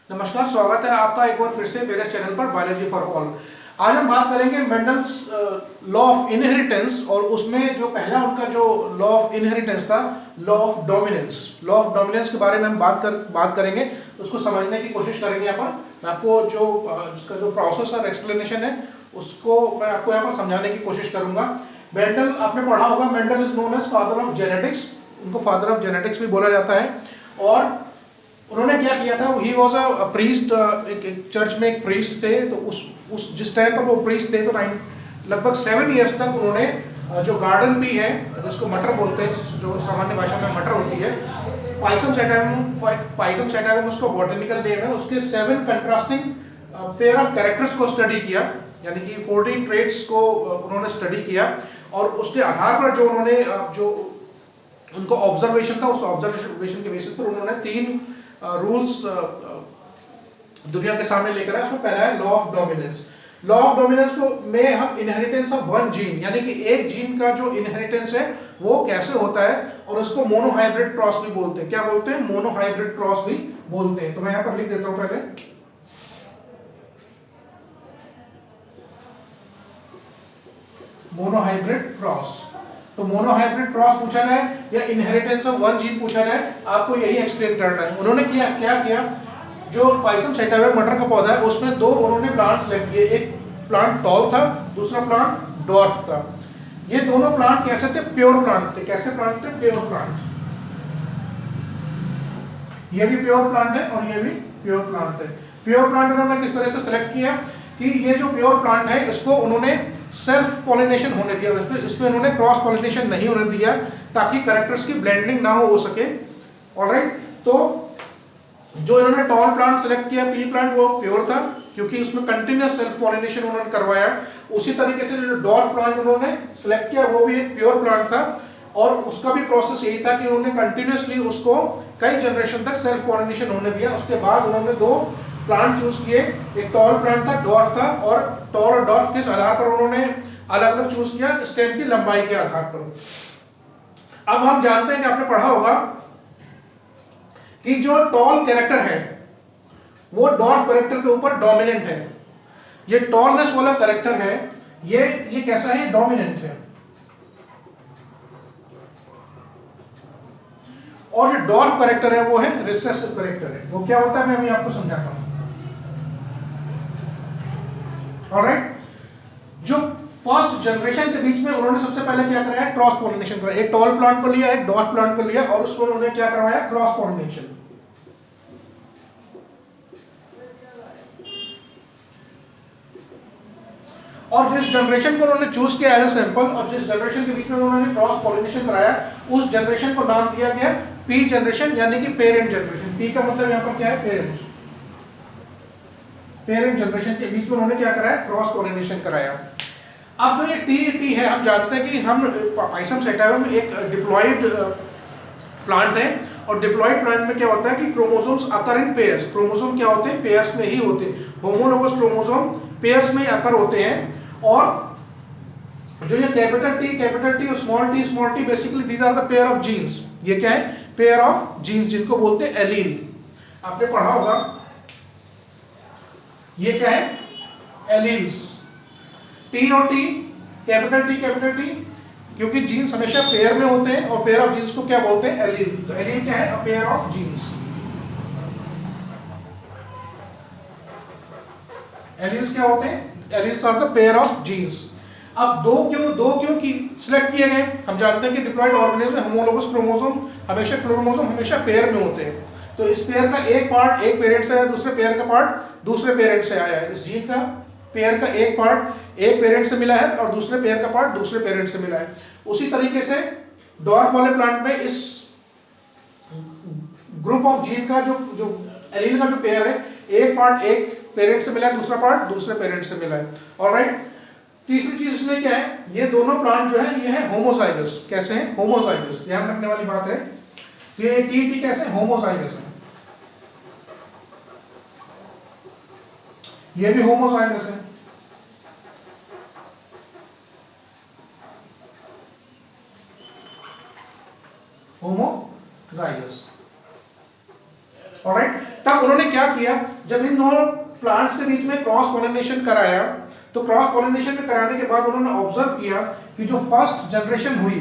नमस्कार, स्वागत है आपका एक बार फिर से मेरे चैनल पर बायोलॉजी फॉर ऑल। आज हम बात करेंगे मेंडल्स लॉ ऑफ इनहेरिटेंस और उसमें जो पहला उनका जो लॉ ऑफ इनहेरिटेंस था, law of dominance. Law of dominance के बारे में हम बात करेंगे, उसको समझने की कोशिश करेंगे। यहाँ पर मैं आपको जिसका जो प्रोसेस और एक्सप्लेनेशन है उसको मैं आपको यहाँ पर समझाने की कोशिश करूंगा। मेंडल आपने पढ़ा होगा, Mendel is known as father of genetics. उनको फादर ऑफ जेनेटिक्स भी बोला जाता है। और उन्होंने क्या किया था, ही वॉज अ प्रीस्ट, एक चर्च में एक प्रीस्ट थे। तो उस जिस टाइम पर वो प्रीस्ट थे तो लगभग 7 इयर्स तक उन्होंने जो गार्डन भी है जिसको मटर बोलते हैं, जो सामान्य भाषा में मटर होती है, पाइसम सैटाइवम उसको बॉटनिकल नेम है, उसके 7 कंट्रास्टिंग पेयर ऑफ कैरेक्टर्स को स्टडी किया, यानी कि 14 ट्रेड्स को उन्होंने स्टडी किया। और उसके आधार पर जो उन्होंने जो उनको ऑब्जर्वेशन था, उस ऑब्जर्वेशन के बेसिस पर उन्होंने 3 रूल्स दुनिया के सामने लेकर आए। उसमें पहला है law of dominance. Law of dominance को में हम इनहेरिटेंस ऑफ वन जीन, यानी कि एक जीन का जो इनहेरिटेंस है वो कैसे होता है, और उसको मोनोहाइब्रिड क्रॉस भी बोलते हैं। क्या बोलते हैं? मोनोहाइब्रिड क्रॉस भी बोलते हैं। तो मैं यहां पर लिख देता हूं पहले, मोनोहाइब्रिड क्रॉस। तो मोनोहाइब्रिड क्रॉस पूछा है या इनहेरिटेंस ऑफ वन जीन पूछा है, आपको यही एक्सप्लेन करना है। उन्होंने क्या किया, जो पाइसम सैटाइवम मटर का पौधा है उसमें 2 उन्होंने प्लांट सेलेक्ट किए। एक प्लांट टॉल था, दूसरा प्लांट डॉर्फ था। ये दोनों प्लांट कैसे थे? प्योर प्लांट थे। कैसे प्लांट थे? Pure plant. ये भी प्योर प्लांट है और ये भी प्योर प्लांट है। प्योर प्लांट उन्होंने किस तरह से सिलेक्ट किया कि ये जो प्योर प्लांट है इसको उन्होंने सेल्फ पॉलिनेशन होने दिया, इसमें उन्होंने क्रॉस पॉलिनेशन नहीं होने दिया, ताकि कैरेक्टर्स की ब्लेंडिंग ना हो सके। ऑलराइट, तो जो इन्होंने टॉल प्लांट सेलेक्ट किया, पी प्लांट, वो प्योर था क्योंकि उसमें कंटिन्यूअस सेल्फ पॉलिनेशन उन्होंने करवाया। उसी तरीके से जो डॉर्फ प्लांट उन्होंने सेलेक्ट किया वो भी एक प्योर प्लांट था, और उसका भी प्रोसेस यही था कि उन्होंने कंटिन्यूअसली उसको कई जनरेशन तक सेल्फ पॉलिनेशन होने दिया। उसके बाद उन्होंने 2 प्लांट चूज किए, एक टॉल प्लांट था, डॉर्फ था, और टॉल और डॉर्फ किस आधार पर उन्होंने अलग अलग चूज किया? स्टेम की लंबाई के आधार पर। अब हम जानते हैं कि आपने पढ़ा होगा कि जो टॉल कैरेक्टर है वो डॉर्फ कैरेक्टर के ऊपर डोमिनेंट है। ये टॉलनेस वाला कैरेक्टर है, ये कैसा है? डोमिनेंट है। और जो डॉर्फ कैरेक्टर है वो है रिसेसिव कैरेक्टर है। वो क्या होता है मैं अभी आपको समझाता हूं। ऑलराइट, जो फर्स्ट जनरेशन के बीच में उन्होंने सबसे पहले क्या कराया? क्रॉस पॉलिनेशन कराया। एक टॉल प्लांट को लिया, एक डॉर्फ प्लांट को लिया, और उसमें उन्होंने क्या करवाया? Cross pollination. और जिस जनरेशन को उन्होंने चूज किया एज ए सैंपल, और जिस जनरेशन के बीच में उन्होंने क्रॉस पॉलिनेशन कराया, उस जनरेशन को नाम दिया गया पी जनरेशन, यानी कि पेरेंट जनरेशन। पी का मतलब यहां पर क्या है? पेरेंट। पेरेंट जनरेशन के बीच में उन्होंने क्या कराया? क्रॉस पॉलिनेशन कराया। अब जो ये टी है, हम जानते हैं कि हम पाइसम सैटाइवम एक डिप्लॉइड प्लांट है, और डिप्लॉइड प्लांट में क्या होता है कि क्रोमोसोम्स अकर इन पेयर्स। क्रोमोसोम क्या होते हैं? पेयर्स में ही होते हैं। होमोलोगस क्रोमोसोम पेयर्स में ही अकर होते हैं। और जो ये कैपिटल टी और small T basically these are the pair of genes. ये क्या है? पेयर ऑफ जीन्स, जिनको बोलते हैं एलील। आपने पढ़ा होगा, ये क्या है? एलील्स। टी और टी, कैपिटल टी, क्योंकि जीन्स हमेशा पेयर में होते हैं, और पेयर ऑफ जीन्स को क्या बोलते हैं? एलील। तो एलील क्या है? A pair of genes. Alleles क्या होते हैं? Alleles are the pair of genes. अब दो क्यों की सिलेक्ट किए गए? हम जानते हैं कि डिप्लॉइड ऑर्गेनिज्म में होमोलोगस क्रोमोसोम हमेशा पेयर में होते हैं। तो इस पेयर का एक पार्ट एक पेरेंट से आया, दूसरे पेयर का पार्ट दूसरे पेरेंट से आया है। इस जीन का पेयर का एक पार्ट एक पेरेंट से मिला है, और दूसरे पेयर का पार्ट दूसरे पेरेंट से मिला है। उसी तरीके से डॉर्फ वाले प्लांट में इस ग्रुप ऑफ जीन का जो एलील का जो पेयर है, एक पार्ट एक पेरेंट से मिला है, दूसरा पार्ट दूसरे पेरेंट से मिला है। ऑलराइट, तीसरी चीज इसमें क्या है? ये दोनों प्लांट जो है ये है होमोजाइगस। कैसे हैं? होमोजाइगस। ध्यान रखने वाली बात है, ये टी कैसे? होमोजाइगस है। ये भी होमोजाइगस है। होमोजाइगस। ऑलराइट, तब उन्होंने क्या किया, जब इन दोनों प्लांट्स के बीच में क्रॉस पॉलिनेशन कराया, तो क्रॉस पॉलिनेशन में कराने के बाद उन्होंने ऑब्जर्व किया कि जो फर्स्ट जनरेशन हुई,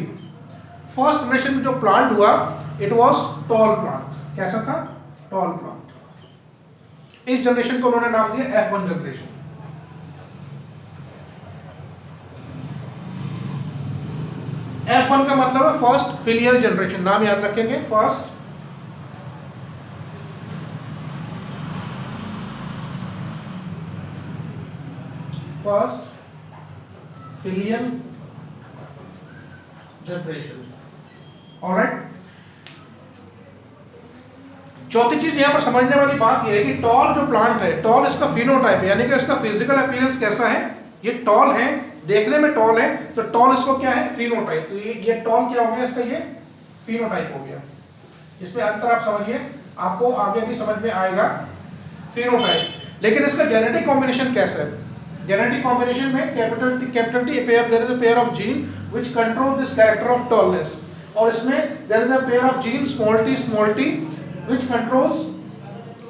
फर्स्ट जनरेशन में जो प्लांट हुआ, इट वाज टॉल प्लांट। कैसा था? Tall plant. इस जनरेशन को उन्होंने नाम दिया F1 जनरेशन। F1 का मतलब है फर्स्ट फिलियल जनरेशन, नाम याद रखेंगे, फर्स्ट फिलियल जनरेशन। ऑलराइट, चौथी चीज यहां पर समझने वाली बात यह है कि टॉल जो प्लांट है, टॉल इसका फिनोटाइप है, यानी कि इसका फिजिकल अपीयरेंस कैसा है। ये टॉल है, देखने में टॉल है, तो टॉल इसको क्या है? फिनोटाइप। तो ये टॉल क्या हो गया इसका? ये फिनोटाइप हो गया। इसमें अंतर आप समझिए, आपको आगे भी समझ में आएगा फिनोटाइप। लेकिन इसका जेनेटिक कॉम्बिनेशन कैसा है? जेनेटिक कॉम्बिनेशन में capital T pair, there is a pair of gene which control this character of tallness, और इसमें there is a pair of gene small T which controls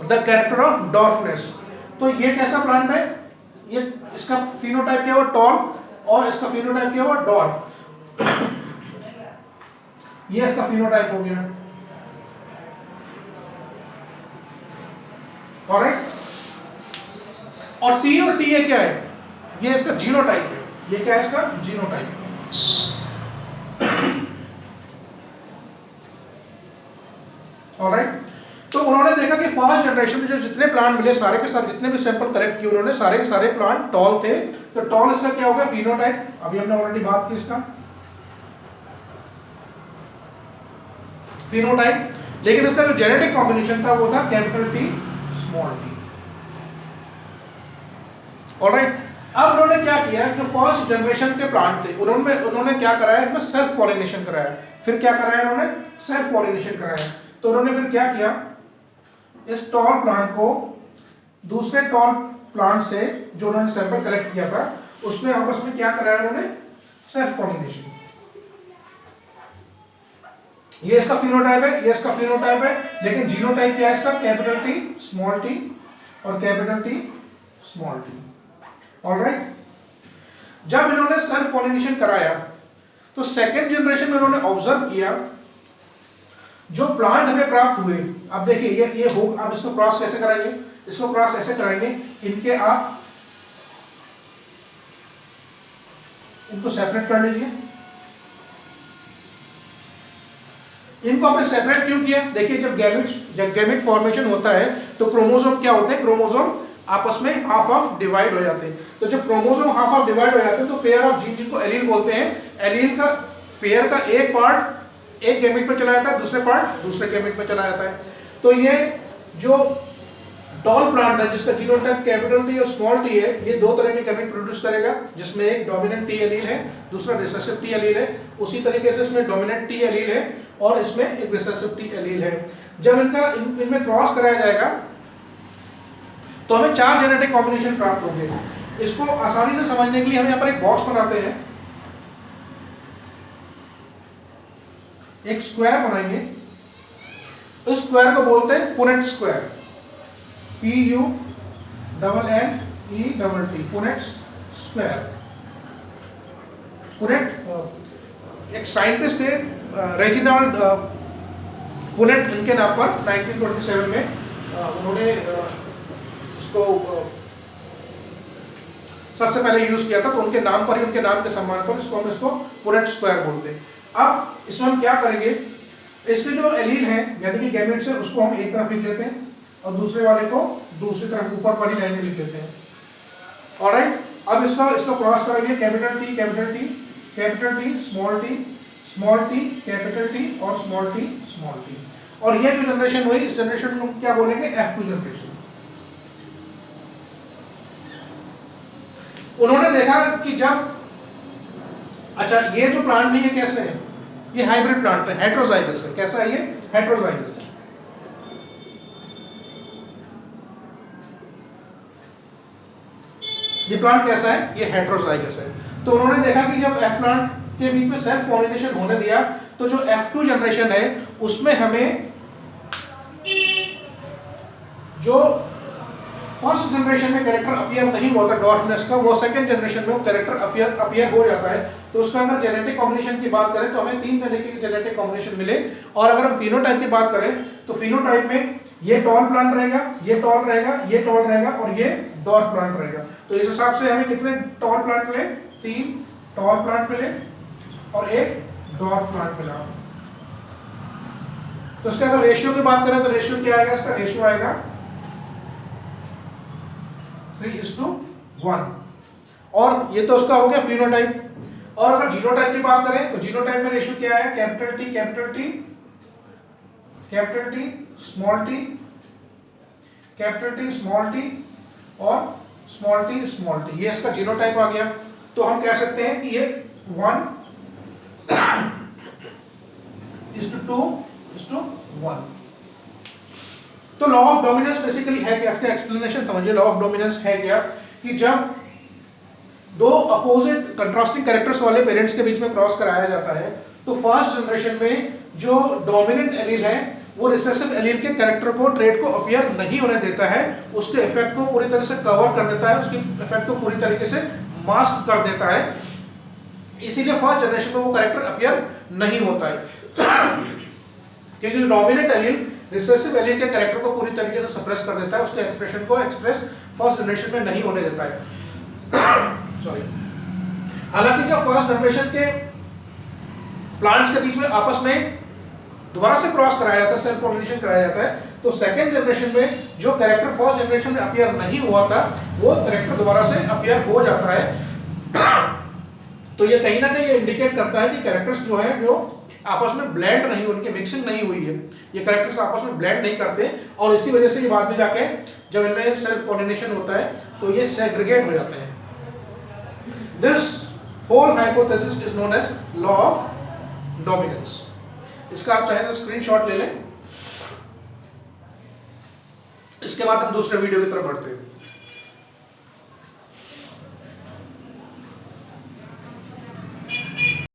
the character of dwarfness. तो ये कैसा plant है? ये इसका phenotype क्या हुआ? टॉल, और इसका फिनोटाइप क्या हुआ? डॉर्फ। ये इसका फिनोटाइप हो गया। ऑलराइट, और टी और टी क्या है? ये इसका जीनोटाइप है। ये क्या है? इसका जीनोटाइप। ऑलराइट, तो उन्होंने देखा कि फर्स्ट जनरेशन में जो जितने प्लांट मिले, सारे के सारे जितने भी सैंपल कलेक्ट किए उन्होंने, सारे के सारे प्लांट टॉल थे। तो टॉल इसका क्या होगा? फिनोटाइप। अभी हमने ऑलरेडी बात की इसका फिनोटाइप। लेकिन इसका जो जेनेटिक कॉम्बिनेशन था वो था capital T small T. Alright, अब उन्होंने क्या किया, जो फर्स्ट जनरेशन के प्लांट थे उन्होंने क्या कराया? इनमें सेल्फ पॉलिनेशन कराया। फिर क्या कराया उन्होंने? सेल्फ पॉलिनेशन कराया। तो उन्होंने फिर क्या किया, इस टॉल प्लांट को दूसरे टॉल प्लांट से जो उन्होंने सैंपल कलेक्ट किया था उसमें आपस में क्या कराया उन्होंने? Self pollination. ये इसका फिनोटाइप है, ये इसका फिनोटाइप है, लेकिन जीनोटाइप क्या है इसका? कैपिटल टी स्मॉल टी और capital T small T. Alright, जब इन्होंने सेल्फ पॉलिनेशन कराया तो सेकेंड जनरेशन में उन्होंने ऑब्जर्व किया जो प्लांट हमें प्राप्त हुए। अब देखिए ये हो, अब इसको क्रॉस कैसे कराएंगे? इसको क्रॉस ऐसे कराएंगे, इनके आप इनको सेपरेट कर लीजिए। इनको आपने सेपरेट क्यों किया? देखिए जब गैमेट फॉर्मेशन होता है तो क्रोमोसोम क्या होते हैं? क्रोमोसोम आपस में हाफ ऑफ डिवाइड हो जाते हैं। तो जब क्रोमोसोम हाफ ऑफ डिवाइड हो जाते हैं तो पेयर ऑफ जीन, जिनको एलील बोलते हैं, एलील का पेयर का एक पार्ट एक गैमेट में चला जाता है, दूसरे पार्ट दूसरे गैमेट में चला जाता है। तो ये जो टॉल प्लांट है जिसका जीनोटाइप कैपिटल टी और स्मॉल टी है, ये दो तरह के गैमेट प्रोड्यूस करेगा, जिसमें एक डोमिनेंट टी एलील है, दूसरा रिसेसिव टी एलील है। उसी तरीके से इसमें डोमिनेंट टी एलील है और इसमें एक रिसेसिव टी एलील है। जब इनमें क्रॉस कराया जाएगा तो हमें 4 जेनेटिक कॉम्बिनेशन प्राप्त होंगे। इसको आसानी से समझने के लिए हम यहाँ पर एक बॉक्स बनाते हैं, एक स्क्वायर बनाएंगे। उस स्क्वायर को बोलते हैं Punnett square, PUNNET, Punnett square. Punnett एक साइंटिस्ट थे, रेजिनाल्ड पुनेट, इनके नाम पर 1927 में उन्होंने इसको सबसे पहले यूज किया था। तो उनके नाम पर ही, उनके नाम के सम्मान पर इसको पुनेट स्क्वायर बोलते हैं। अब इसमें हम क्या करेंगे, इसके जो एलील हैं यानी कि गैमेट्स है उसको हम एक तरफ लिख लेते हैं और दूसरे वाले को दूसरी तरफ ऊपर वाली लाइन में लिख लेते हैं। ऑलराइट, अब इसको क्रॉस करेंगे, capital T capital T capital T small T capital T और स्मॉल टी। और ये जो जनरेशन हुई, इस जनरेशन को क्या बोलेंगे? F2 generation. उन्होंने देखा कि जब, अच्छा ये जो प्लांट है ये कैसे है? ये हाइब्रिड प्लांट है, हेटेरोजाइगस है। कैसा है ये? हेटेरोजाइगस है। ये प्लांट कैसा है? ये हेटेरोजाइगस है। तो उन्होंने देखा कि जब F प्लांट के बीच में सेल्फ पॉलिनेशन होने दिया तो जो F2 जनरेशन है उसमें हमें जो फर्स्ट जनरेशन में कैरेक्टर अपीयर नहीं हुआ था डॉर्फनेस का, वो सेकंड जनरेशन में वो कैरेक्टर अपीयर हो जाता है। तो उसका अगर जेनेटिक कॉम्बिनेशन की बात करें तो हमें 3 तरीके के जेनेटिक कॉम्बिनेशन मिले। और अगर हम फिनोटाइप की बात करें तो फिनोटाइप में ये टॉल प्लांट रहेगा, ये टॉल रहेगा, ये टॉल रहेगा और ये डॉर्फ प्लांट रहेगा। तो इस हिसाब से हमें कितने टॉल प्लांट मिले? 3 टॉल प्लांट मिले और एक डॉर्फ प्लांट मिला। तो इसका अगर रेशियो की बात करें तो रेशियो क्या आएगा? इसका रेशियो आएगा 3:1। और ये तो उसका हो गया फिनोटाइप। और अगर जीनोटाइप की बात करें तो जीनोटाइप में रेशियो क्या है? Capital T capital T capital T small T capital T small T और स्मॉल टी, ये इसका जीनोटाइप आ गया। तो हम कह सकते हैं कि ये 1:2:1। तो लॉ ऑफ डोमिनेंस बेसिकली है क्या? इसका एक्सप्लेनेशन समझिए। लॉ ऑफ डोमिनेंस है क्या कि जब दो अपोजिट कंट्रास्टिंग कैरेक्टर्स वाले पेरेंट्स के बीच में क्रॉस कराया जाता है तो फर्स्ट जनरेशन में जो डोमिनेंट एलील है वो रिसेसिव एलील के कैरेक्टर को, ट्रेट को अपीयर नहीं होने देता है, उसके इफेक्ट को पूरी तरह से कवर कर देता है, उसकी इफेक्ट को पूरी तरीके से मास्क कर देता है। इसीलिए फर्स्ट जनरेशन में वो कैरेक्टर अपीयर नहीं होता है क्योंकि डोमिनेंट एलील रिसेसिव एलील के कैरेक्टर को पूरी तरीके से सप्रेस कर देता है, उसके एक्सप्रेशन को एक्सप्रेस फर्स्ट जनरेशन में नहीं होने देता है। सॉरी। हालांकि जब फर्स्ट जनरेशन के प्लांट्स के बीच में आपस में दोबारा से क्रॉस कराया जाता है, सेल्फ पॉलिनेशन कराया जाता है, तो सेकंड जनरेशन में जो कैरेक्टर फर्स्ट जनरेशन में अपीयर नहीं हुआ था वो कैरेक्टर दोबारा से अपीयर हो जाता है। तो ये कहीं ना कहीं ये इंडिकेट करता है कि कैरेक्टर्स जो है जो आपस में ब्लेंड नहीं, उनकी मिक्सिंग नहीं हुई है, ये कैरेक्टर्स आपस में ब्लेंड नहीं करते और इसी वजह से ये बाद में जाके जब इनमें सेल्फ पॉलिनेशन होता है तो ये सेग्रीगेट हो जाते हैं। This whole hypothesis is known as law of dominance. इसका आप चाहें तो स्क्रीनशॉट ले लें। इसके बाद हम दूसरे वीडियो की तरफ बढ़ते हैं।